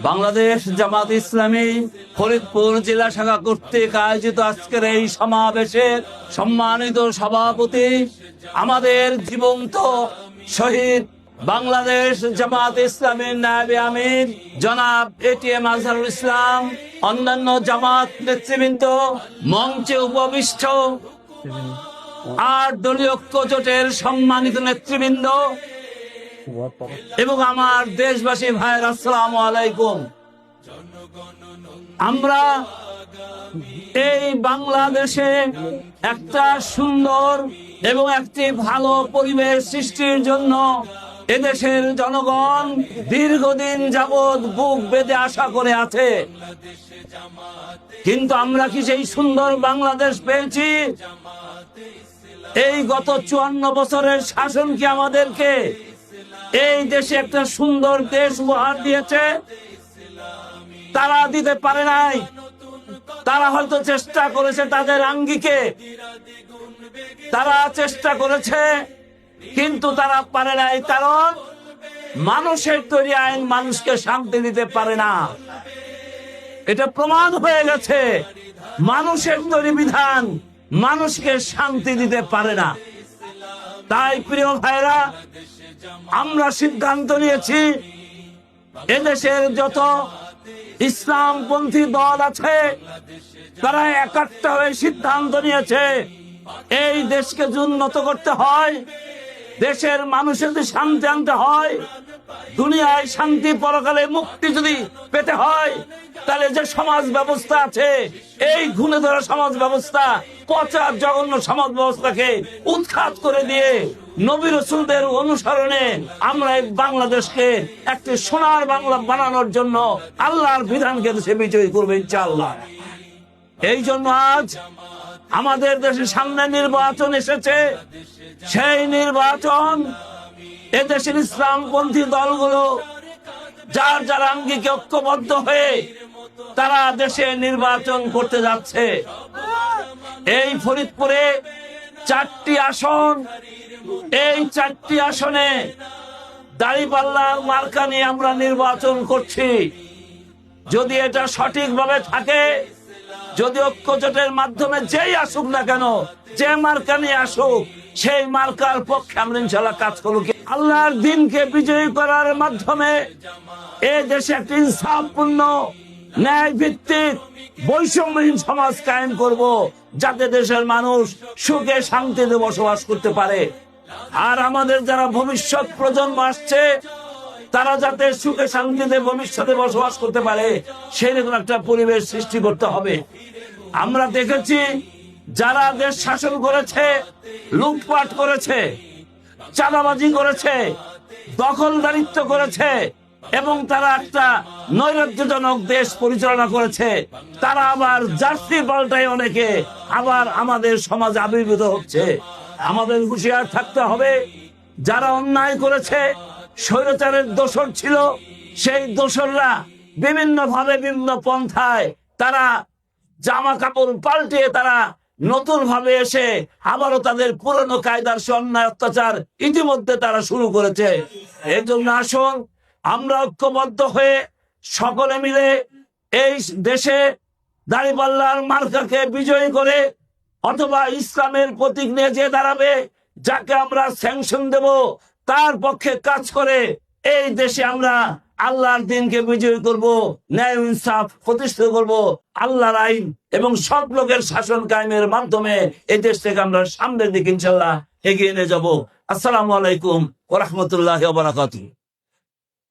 বাংলাদেশ জামাত ইসলামী ফরিদপুর জেলা শাখা কর্তৃক আয়োজিত আজকের এই সমাবেশের সম্মানিত সভাপতি, আমাদের জীবন্ত শহীদ বাংলাদেশ জামাত ইসলামীর নায়েবে আমির জনাব এটিএম আজহারুল ইসলাম, অন্যান্য জামাত নেতৃবৃন্দ, মঞ্চে উপবিষ্ট 8 দলীয় ঐক্য জোটের সম্মানিত নেতৃবৃন্দ এবং আমার দেশবাসী ভাইয়ের, আসসালামু আলাইকুম। আমরা এই বাংলাদেশে একটা সুন্দর এবং একটি ভালো পরিবেশ সৃষ্টির জন্য এদেশের জনগণ দীর্ঘদিন যাবৎ বুক বেঁধে আশা করে আছে, কিন্তু আমরা কি সেই সুন্দর বাংলাদেশ পেয়েছি? এই গত 54 বছরের শাসন কি আমাদেরকে এই দেশে একটা সুন্দর দেশ উপহার দিয়েছে? তারা দিতে পারে নাই। তারা হয়তো চেষ্টা করেছে তাদের আঙ্গিকে, তারা চেষ্টা করেছে, কিন্তু তারা পারে নাই, কারণ মানুষের তৈরি আইন মানুষকে শান্তি দিতে পারে না। এটা প্রমাণ হয়ে গেছে, মানুষের তৈরি বিধান মানুষকে শান্তি দিতে পারে না। তাই প্রিয় ভাইরা, আমরা সিদ্ধান্ত নিয়েছি এদেশের যত ইসলামপন্থী দল আছে তারা একাত্ম হয়ে সিদ্ধান্ত নিয়েছে এই দেশকে যদি উন্নত করতে হয়, দেশের মানুষের যদি শান্তি আনতে হয়, দুনিয়ায় শান্তি পরকালে মুক্তি যদি পেতে হয়, তাহলে যে সমাজ ব্যবস্থা আছে এই ঘুণে ধরা সমাজ ব্যবস্থা, পচা জঘন্য সমাজ ব্যবস্থাকে উৎখাত করে দিয়ে নবী রাসূলদের অনুসরণে আমরা এই বাংলাদেশকে একটি সোনার বাংলা বানানোর জন্য আল্লাহর বিধানকে দেশে বিজয়ী করবে ইনশাআল্লাহ। এই জন্য আজ আমাদের দেশে সামনে নির্বাচন এসেছে। সেই নির্বাচন এদেশের ইসলামপন্থী দলগুলো যার যার আঙ্গিকে ঐক্যবদ্ধ হয়ে তারা দেশে নির্বাচন করতে যাচ্ছে। এই ফরিদপুরে 4টি আসন, এই 4টি আসনে দাঁড়িপাল্লার মার্কা নিয়ে আমরা নির্বাচন করছি। যদি এটা সঠিকভাবে থাকে, যদি ঐক্যজোটের মাধ্যমে যেই আসুক না কেন, যে মার্কা নিয়ে আসুক, সেই মার্কার পক্ষে আমরা ইনশাআল্লাহ কাজ করব। আল্লাহর দিনকে বিজয়ী করার মাধ্যমে এই দেশে একটি ইনসাফপূর্ণ, ন্যায় ভিত্তিক, বৈষম্যহীন সমাজ কায়েম করব, যাতে দেশের মানুষ সুখে শান্তিতে বসবাস করতে পারে। আর আমাদের যারা ভবিষ্যৎ প্রজন্ম আসছে তারা যাতে সুখে শান্তিতে ভবিষ্যতে বসবাস করতে পারে, সেই রকম একটা পরিবেশ সৃষ্টি করতে হবে। আমরা দেখেছি যারা দেশ শাসন করেছে, লুটপাট করেছে, চাঁদাবাজি করেছে, দখলদারিত্ব করেছে এবং তারা একটা নৈরাজ্যজনক দেশ পরিচালনা করেছে, তারা আবার জার্সি পাল্টায় অনেকে আবার আমাদের সমাজে আবির্ভূত হচ্ছে। আমাদের হুঁশিয়ার থাকতে হবে, যারা অন্যায় করেছে, স্বৈরাচারের দোসর ছিল, সেই দোসররা বিভিন্ন ভাবে বিভিন্ন পন্থায় তারা জামা কাপড় পাল্টিয়ে তারা নতুন ভাবে এসে আবারও তাদের পুরনো কায়দার অন্যায় অত্যাচার ইতিমধ্যে তারা শুরু করেছে। এর জন্য আসুন আমরা ঐক্যবদ্ধ হয়ে সকলে মিলে এই দেশে দাঁড়িপাল্লার মার্কাকে বিজয়ী করে, অথবা ইসলামের প্রতীক নিয়ে যে দাঁড়াবে, যাকে আমরা স্যাংশন দেব, তার পক্ষে কাজ করে এই দেশে আমরা আল্লাহর দিনকে বিজয়ী করব, ন্যায় ইনসাফ প্রতিষ্ঠিত করব, আল্লাহর আইন এবং সব লোকের শাসন কায়েমের মাধ্যমে এই দেশ থেকে আমরা সামনের দিকে ইনশাআল্লাহ এগিয়ে নিয়ে যাব। আসসালামু আলাইকুম ওয়া রাহমাতুল্লাহি ওয়া বারাকাতুহু।